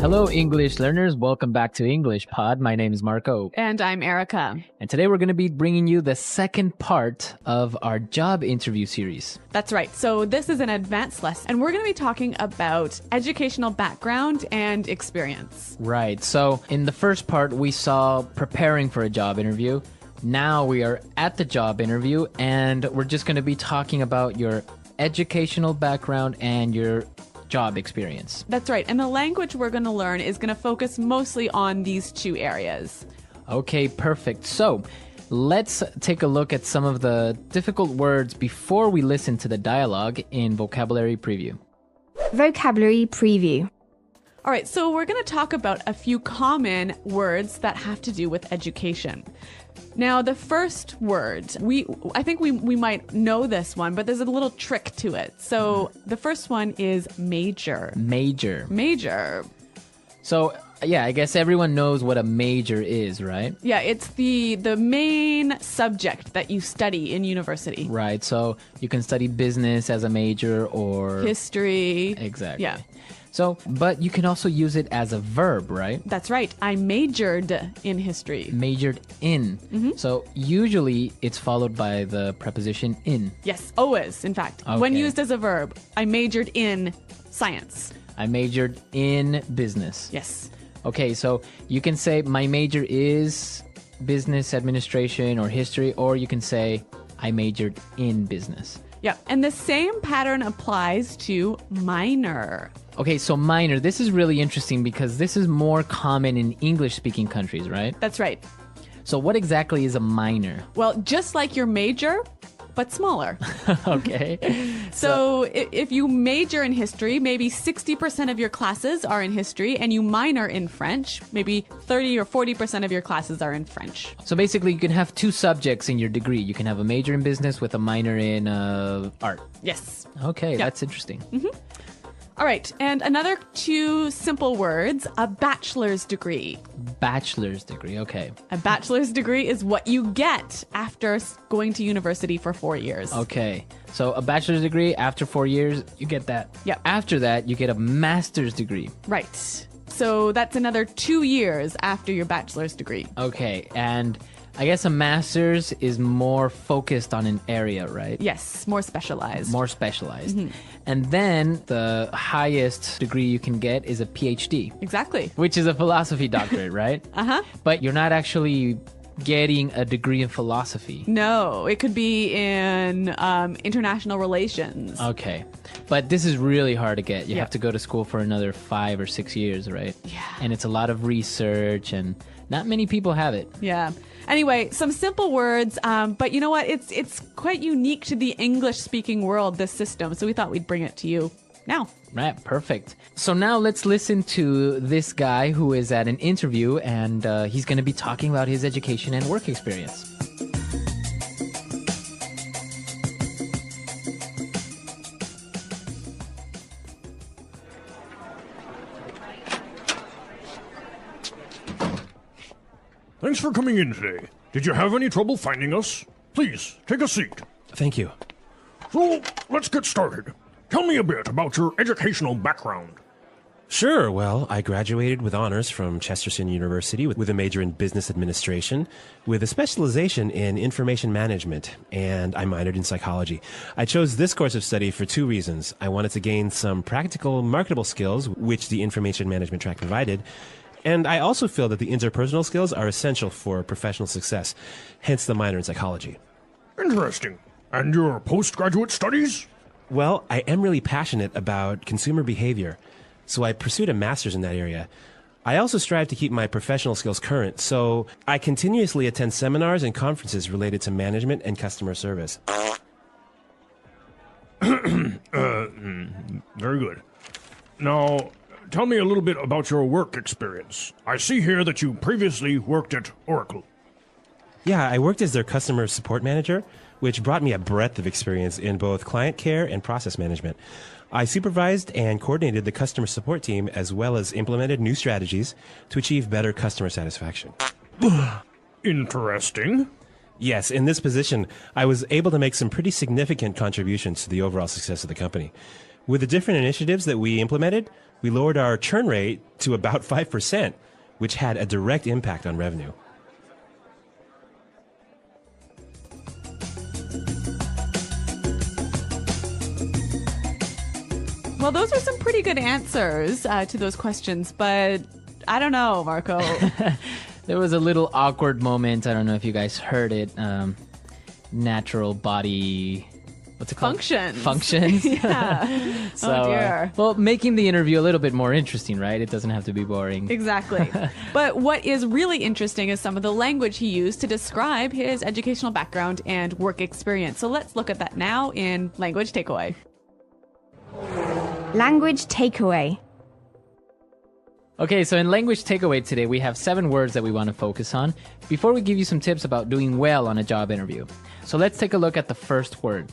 Hello, English learners. Welcome back to English Pod. My name is Marco. And I'm Erica. And today we're going to be bringing you the second part of our job interview series. That's right. So this is an advanced lesson, and we're going to be talking about educational background and experience. Right. So in the first part, we saw preparing for a job interview. Now we are at the job interview, and we're just going to be talking about your educational background and your job experience. That's right. And the language we're going to learn is going to focus mostly on these two areas. Okay, perfect. So let's take a look at some of the difficult words before we listen to the dialogue in Vocabulary Preview. Vocabulary Preview. All right, so we're going to talk about a few common words that have to do with education. Now, the first word, I think we might know this one, but there's a little trick to it. So the first one is major. Major. Major. So, yeah, I guess everyone knows what a major is, right? Yeah, it's the main subject that you study in university. Right, so you can study business as a major or... history. Exactly. Yeah. So, but you can also use it as a verb, right? That's right. I majored in history. Majored in. Mm-hmm. So usually it's followed by the preposition in. Yes, always, in fact. Okay. When used as a verb, I majored in science. I majored in business. Yes. Okay, so you can say my major is business administration or history, or you can say I majored in business. Yeah, and the same pattern applies to minor. Okay, so minor, this is really interesting because this is more common in English-speaking countries, right? That's right. So what exactly is a minor? Well, just like your major, but smaller. Okay. So if you major in history, maybe 60% of your classes are in history, and you minor in French, maybe 30 or 40% of your classes are in French. So basically, you can have two subjects in your degree. You can have a major in business with a minor in art. Yes. Okay, Yeah. that's interesting. Mm-hmm. All right, and another two simple words, a bachelor's degree. Bachelor's degree, okay. A bachelor's degree is what you get after going to university for 4 years. Okay, so a bachelor's degree, after 4 years, you get that. Yep. After that, you get a master's degree. Right. So that's another 2 years after your bachelor's degree. Okay, and I guess a master's is more focused on an area, right? Yes, more specialized. More specialized. Mm-hmm. And then the highest degree you can get is a PhD. Exactly. Which is a philosophy doctorate, right? Uh-huh. But you're not actually getting a degree in philosophy. No, it could be in international relations. Okay. But this is really hard to get. You Yeah. have to go to school for another 5 or 6 years, right? Yeah. And it's a lot of research, and not many people have it. Yeah. Anyway, some simple words, but you know what? It's quite unique to the English-speaking world, this system, so we thought we'd bring it to you now. Right, perfect. So now let's listen to this guy who is at an interview, and he's going to be talking about his education and work experience. Thanks for coming in today. Did you have any trouble finding us? Please, take a seat. Thank you. So, let's get started. Tell me a bit about your educational background. Sure. Well, I graduated with honors from Chesterton University with a major in business administration, with a specialization in information management, and I minored in psychology. I chose this course of study for two reasons. I wanted to gain some practical, marketable skills, which the information management track provided, and I also feel that the interpersonal skills are essential for professional success, hence the minor in psychology. Interesting. And your postgraduate studies? Well, I am really passionate about consumer behavior, so I pursued a master's in that area. I also strive to keep my professional skills current, so I continuously attend seminars and conferences related to management and customer service. Very good. Now, tell me a little bit about your work experience. I see here that you previously worked at Oracle. Yeah, I worked as their customer support manager, which brought me a breadth of experience in both client care and process management. I supervised and coordinated the customer support team as well as implemented new strategies to achieve better customer satisfaction. Interesting. Yes, in this position, I was able to make some pretty significant contributions to the overall success of the company. With the different initiatives that we implemented, we lowered our churn rate to about 5%, which had a direct impact on revenue. Well, those are some pretty good answers to those questions, but I don't know, Marco. There was a little awkward moment. I don't know if you guys heard it. Natural body... What's it called? Functions. Yeah. So, oh, dear. Well, making the interview a little bit more interesting, right? It doesn't have to be boring. Exactly. But what is really interesting is some of the language he used to describe his educational background and work experience. So let's look at that now in Language Takeaway. Language takeaway. Okay, so in Language Takeaway today, we have 7 words that we want to focus on before we give you some tips about doing well on a job interview. So let's take a look at the first word.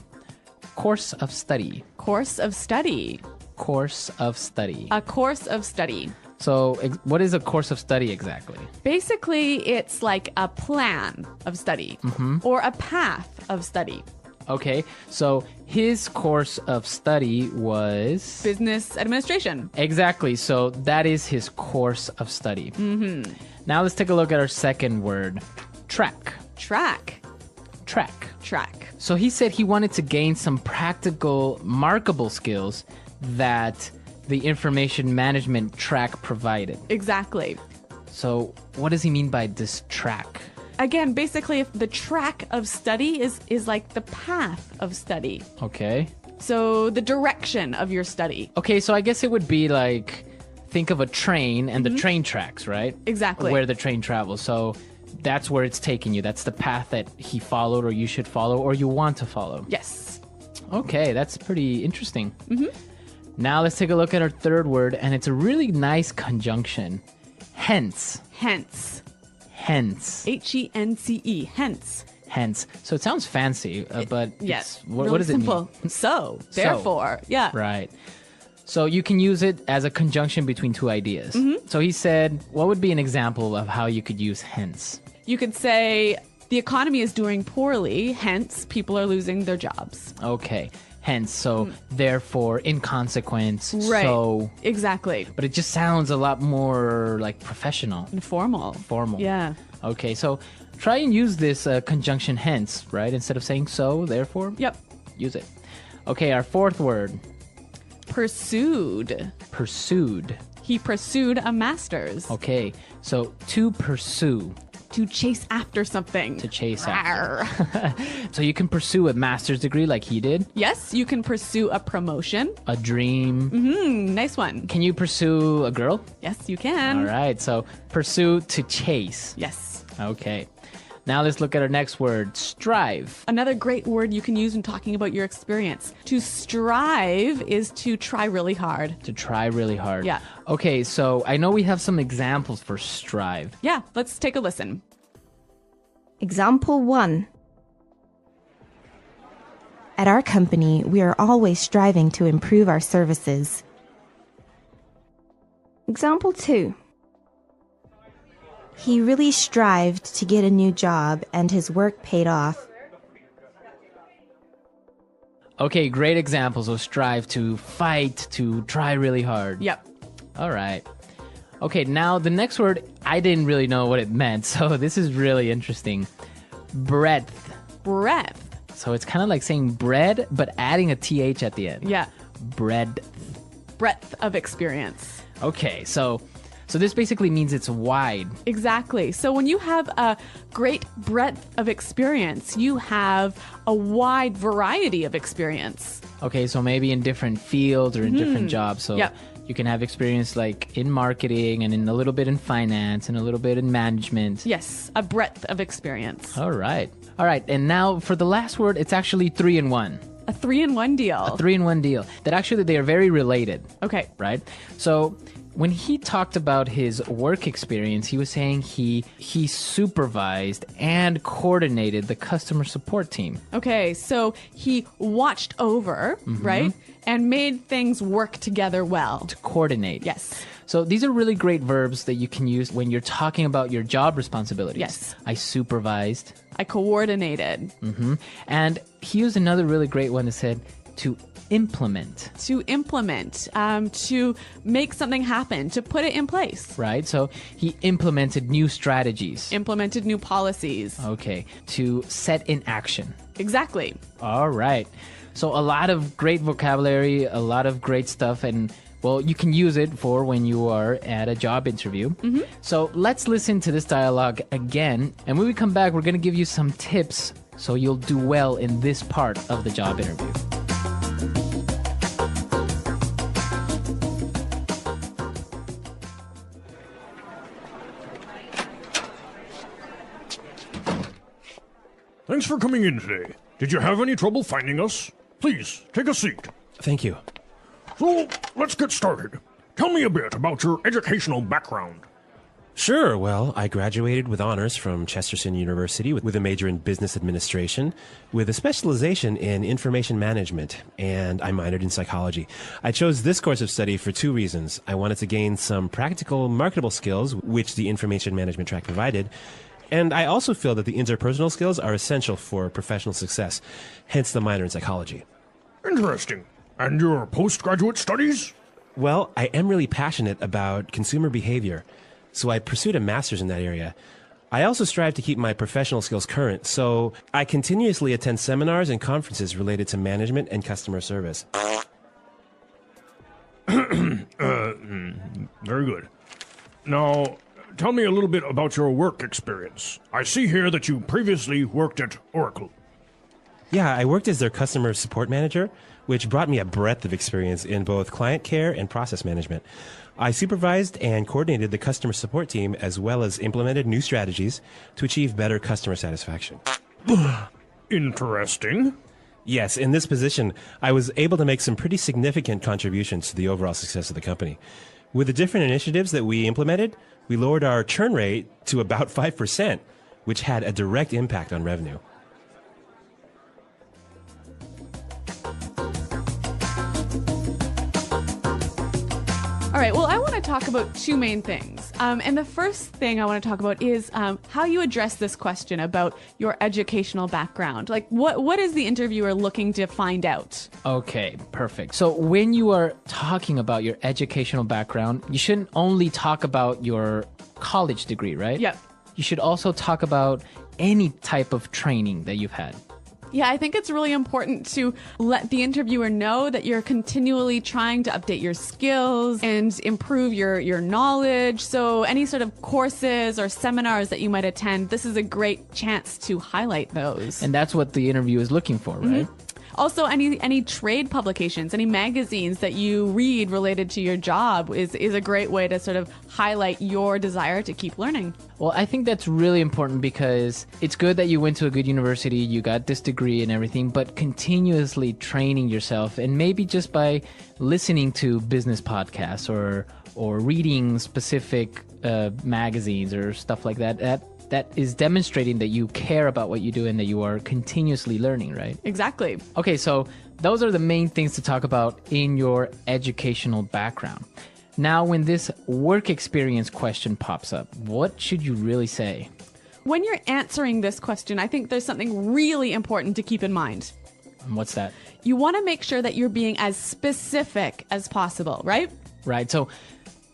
Course of study. Course of study. Course of study. A course of study. So what is a course of study exactly? Basically, it's like a plan of study or a path of study. Okay, so his course of study was... Business administration. Exactly, so that is his course of study. Mm-hmm. Now let's take a look at our second word. Track. Track. Track. Track. So he said he wanted to gain some practical, markable skills that the information management track provided. Exactly. So what does he mean by this track? Again, basically, if the track of study is like the path of study. Okay. So the direction of your study. Okay, so I guess it would be like, think of a train and the train tracks, right? Exactly. Where the train travels. So that's where it's taking you. That's the path that he followed or you should follow or you want to follow. Yes. Okay, that's pretty interesting. Now let's take a look at our third word, and it's a really nice conjunction. Hence. Hence. Hence. H-E-N-C-E. Hence. Hence. So it sounds fancy, but Yes. what Really does it simple. mean? So. Therefore. Yeah. Right. So you can use it as a conjunction between 2 ideas. So he said, what would be an example of how you could use hence? You could say the economy is doing poorly, hence people are losing their jobs. Okay. Hence. So therefore, in consequence. Right. So. Exactly. But it just sounds a lot more like professional. Informal. Formal. Yeah. Okay. So try and use this conjunction hence, right? Instead of saying so, therefore. Yep. Use it. Okay. Our fourth word. Pursued. Pursued. He pursued a master's. Okay. So to pursue. To chase after something. To chase after. Rawr. So you can pursue a master's degree like he did. Yes, you can pursue a promotion. A dream. Nice one. Can you pursue a girl? Yes, you can. All right. So pursue to chase. Yes. Okay. Now let's look at our next word. Strive. Another great word you can use when talking about your experience. To strive is to try really hard. To try really hard. Yeah. Okay, so I know we have some examples for strive. Yeah, let's take a listen. Example 1. At our company, we are always striving to improve our services. Example 2. He really strived to get a new job and his work paid off. Okay, great examples of strive, to fight, to try really hard. Yep. All right. Okay, now the next word, I didn't really know what it meant, so this is really interesting. Breadth. Breadth. So it's kind of like saying bread, but adding a TH at the end. Yeah. Breadth. Breadth of experience. Okay, so this basically means it's wide. Exactly. So when you have a great breadth of experience, you have a wide variety of experience. Okay, so maybe in different fields or in different jobs. So Yep. you can have experience like in marketing and in a little bit in finance and a little bit in management. Yes, a breadth of experience. All right. All right, and now for the last word, it's actually 3-in-1. A 3-in-1 deal. A 3-in-1 deal. That actually they are very related. Okay. Right? So when he talked about his work experience, he was saying he supervised and coordinated the customer support team. Okay, so he watched over, right? And made things work together well. To coordinate. Yes. So these are really great verbs that you can use when you're talking about your job responsibilities. Yes. I supervised. I coordinated. And he used another really great one that said to implement. To implement, to make something happen, to put it in place. Right? So he implemented new strategies. Implemented new policies. Okay. To set in action. Exactly. All right. So a lot of great vocabulary, a lot of great stuff, and well, you can use it for when you are at a job interview. So let's listen to this dialogue again. And when we come back, we're going to give you some tips so you'll do well in this part of the job interview. Thanks for coming in today. Did you have any trouble finding us? Please, take a seat. Thank you. So, let's get started. Tell me a bit about your educational background. Sure. Well, I graduated with honors from Chesterton University with a major in business administration, with a specialization in information management, and I minored in psychology. I chose this course of study for two reasons. I wanted to gain some practical, marketable skills, which the information management track provided, and I also feel that the interpersonal skills are essential for professional success, hence the minor in psychology. Interesting. And your postgraduate studies? Well, I am really passionate about consumer behavior, so I pursued a master's in that area. I also strive to keep my professional skills current, so I continuously attend seminars and conferences related to management and customer service. Very good. Now, tell me a little bit about your work experience. I see here that you previously worked at Oracle. Yeah, I worked as their customer support manager, which brought me a breadth of experience in both client care and process management. I supervised and coordinated the customer support team as well as implemented new strategies to achieve better customer satisfaction. Interesting. Yes, in this position, I was able to make some pretty significant contributions to the overall success of the company. With the different initiatives that we implemented, we lowered our churn rate to about 5%, which had a direct impact on revenue. All right, well, I want to talk about two main things. And the first thing I want to talk about is how you address this question about your educational background. Like, what is the interviewer looking to find out? Okay, perfect. So when you are talking about your educational background, you shouldn't only talk about your college degree, right? Yep. You should also talk about any type of training that you've had. Yeah, I think it's really important to let the interviewer know that you're continually trying to update your skills and improve your knowledge. So any sort of courses or seminars that you might attend, this is a great chance to highlight those. And that's what the interview is looking for, right? Also, any trade publications, any magazines that you read related to your job is a great way to sort of highlight your desire to keep learning. Well, I think that's really important because it's good that you went to a good university, you got this degree and everything, but continuously training yourself, and maybe just by listening to business podcasts or reading specific magazines or stuff like that is demonstrating that you care about what you do and that you are continuously learning, right? Exactly. Okay, so those are the main things to talk about in your educational background. Now, when this work experience question pops up, what should you really say? When you're answering this question, I think there's something really important to keep in mind. And what's that? You want to make sure that you're being as specific as possible, right? Right, so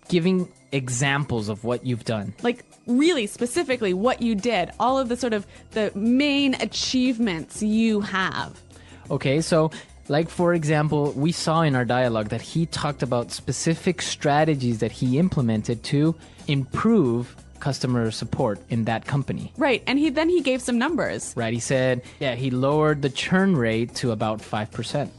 giving examples of what you've done. Like, really specifically what you did, all of the sort of the main achievements you have. Okay, so like, for example, we saw in our dialogue that he talked about specific strategies that he implemented to improve customer support in that company. Right, and he gave some numbers. Right, he said, yeah, he lowered the churn rate to about 5%.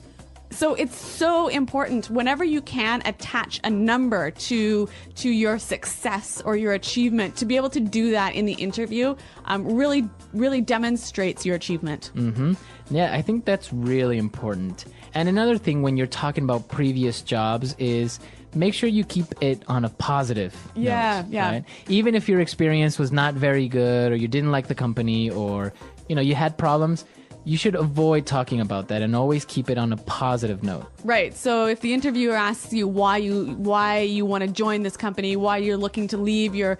So it's so important whenever you can attach a number to your success or your achievement, to be able to do that in the interview really demonstrates your achievement. Yeah, I think that's really important. And another thing when you're talking about previous jobs is make sure you keep it on a positive note, right? Even if your experience was not very good, or you didn't like the company, or you had problems, you should avoid talking about that and always keep it on a positive note. Right. So if the interviewer asks you why you want to join this company, why you're looking to leave your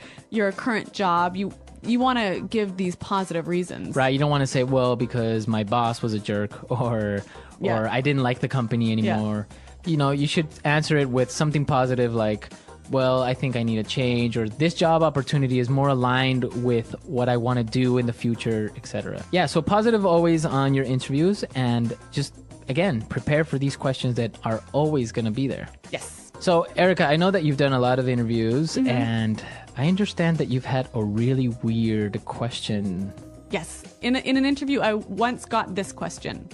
current job, you you want to give these positive reasons. Right. You don't want to say, well, because my boss was a jerk or I didn't like the company anymore. You know, you should answer it with something positive like, well, I think I need a change, or this job opportunity is more aligned with what I want to do in the future, etc. Yeah, so positive always on your interviews, and just, again, prepare for these questions that are always going to be there. Yes. So, Erica, I know that you've done a lot of interviews, and I understand that you've had a really weird question. Yes. In an interview, I once got this question.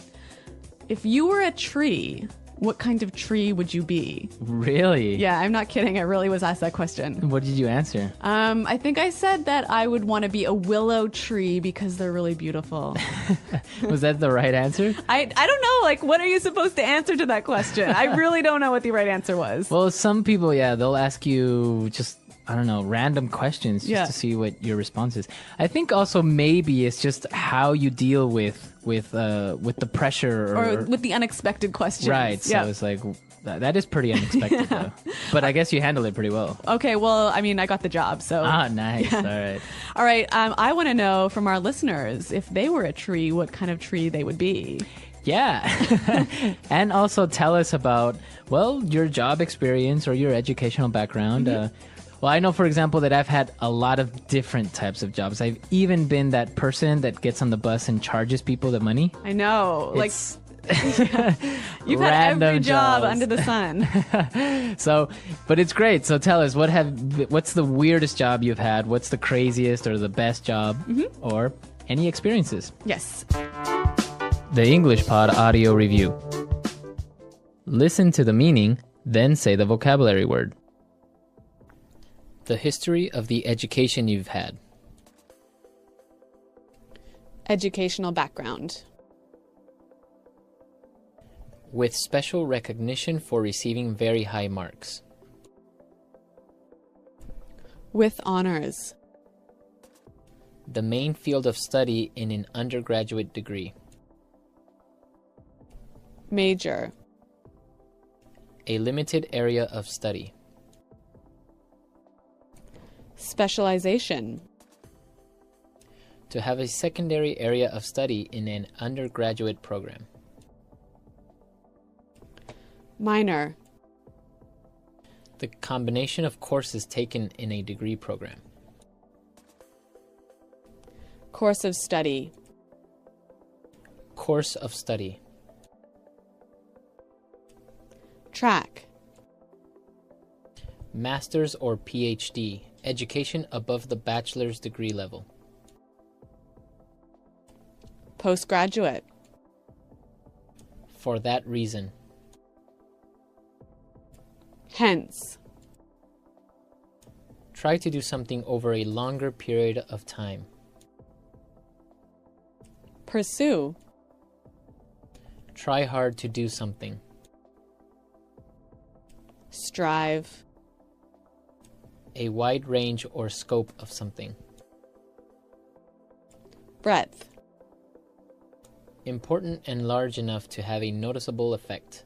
If you were a tree, what kind of tree would you be? Really? Yeah, I'm not kidding. I really was asked that question. What did you answer? I think I said that I would want to be a willow tree because they're really beautiful. Was that the right answer? I don't know. Like, what are you supposed to answer to that question? I really don't know what the right answer was. Well, some people, they'll ask you just, I don't know, random questions just to see what your response is. I think also maybe it's just how you deal with the pressure or with the unexpected questions. Right. So it's like that is pretty unexpected though. But I guess you handled it pretty well. Okay. Well, I mean, I got the job. So nice. All right. All right. I want to know from our listeners if they were a tree, what kind of tree they would be. Yeah. And also tell us about, well, your job experience or your educational background. Well, I know, for example, that I've had a lot of different types of jobs. I've even been that person that gets on the bus and charges people the money. I know. It's you've had every job jobs. under the sun. So, but it's great. So tell us, what's the weirdest job you've had? What's the craziest or the best job? Or any experiences? Yes. The English Pod Audio Review. Listen to the meaning, then say the vocabulary word. The history of the education you've had. Educational background. With special recognition for receiving very high marks. With honors. The main field of study in an undergraduate degree. Major. A limited area of study. Specialization. To have a secondary area of study in an undergraduate program. Minor. The combination of courses taken in a degree program. Course of study. Course of study. Track. Master's or PhD, education above the bachelor's degree level. Postgraduate. For that reason. Hence. Try to do something over a longer period of time. Pursue. Try hard to do something. Strive. A wide range or scope of something. Breadth. Important and large enough to have a noticeable effect.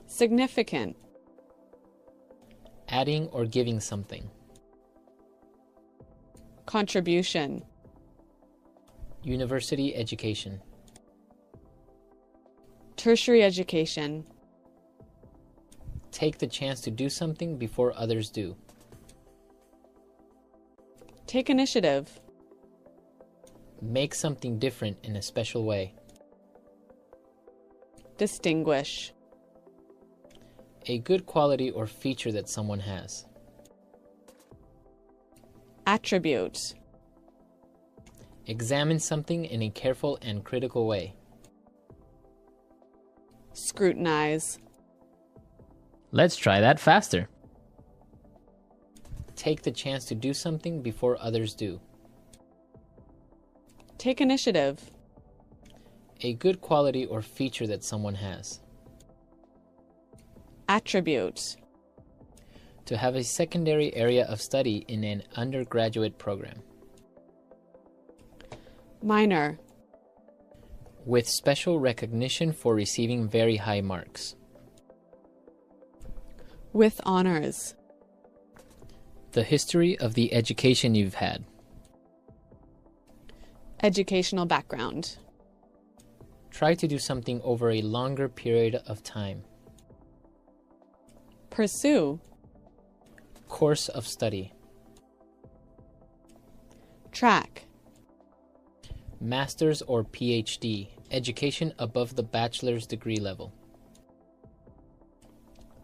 Significant. Adding or giving something. Contribution. University education. Tertiary education. Take the chance to do something before others do. Take initiative. Make something different in a special way. Distinguish. A good quality or feature that someone has. Attribute. Examine something in a careful and critical way. Scrutinize. Let's try that faster. Take the chance to do something before others do. Take initiative. A good quality or feature that someone has. Attribute. To have a secondary area of study in an undergraduate program. Minor. With special recognition for receiving very high marks. With honors. The history of the education you've had. Educational background. Try to do something over a longer period of time. Pursue. Course of study. Track. Master's or PhD, education above the bachelor's degree level.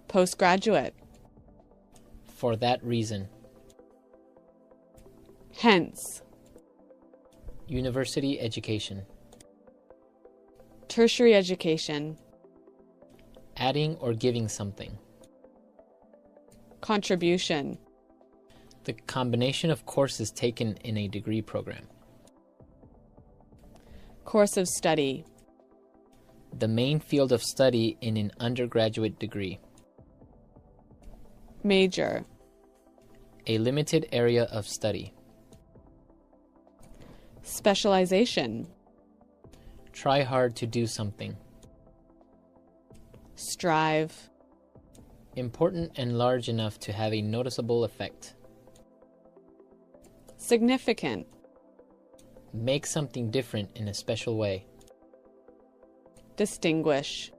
Postgraduate. For that reason. Hence. University education. Tertiary education. Adding or giving something. Contribution. The combination of courses taken in a degree program. Course of study. The main field of study in an undergraduate degree. Major. A limited area of study. Specialization. Try hard to do something. Strive. Important and large enough to have a noticeable effect. Significant. Make something different in a special way. Distinguish.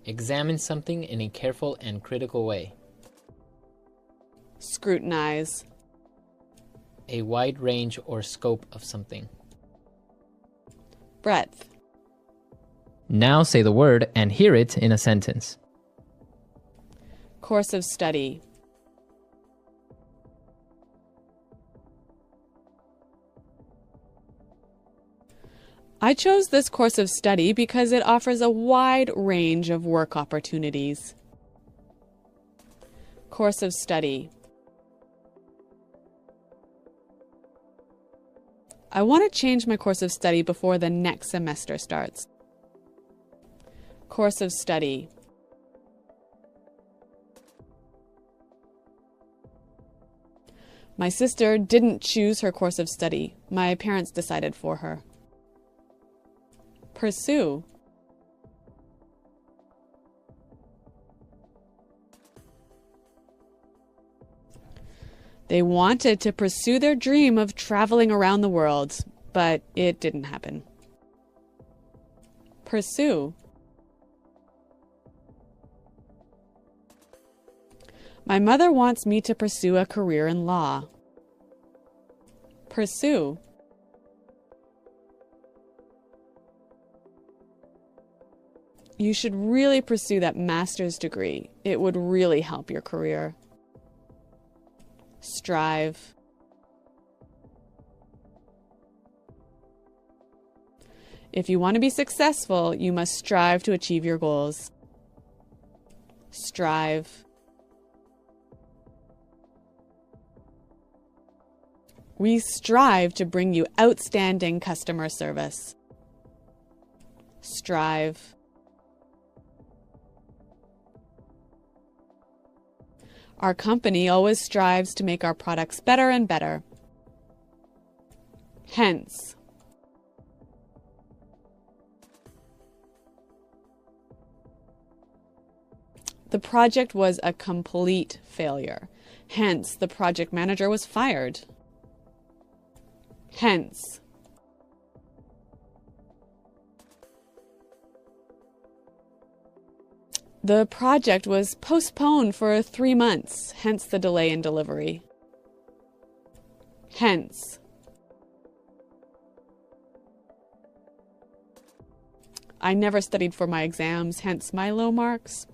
Examine something in a careful and critical way. Scrutinize. A wide range or scope of something. Breadth. Now say the word and hear it in a sentence. Course of study. I chose this course of study because it offers a wide range of work opportunities. Course of study. I want to change my course of study before the next semester starts. Course of study. My sister didn't choose her course of study. My parents decided for her. Pursue. They wanted to pursue their dream of traveling around the world, but it didn't happen. Pursue. My mother wants me to pursue a career in law. Pursue. You should really pursue that master's degree. It would really help your career. Strive. If you want to be successful, you must strive to achieve your goals. Strive. We strive to bring you outstanding customer service. Strive. Our company always strives to make our products better and better. Hence. The project was a complete failure. Hence, the project manager was fired. Hence. The project was postponed for 3 months, hence the delay in delivery. Hence. I never studied for my exams, hence my low marks.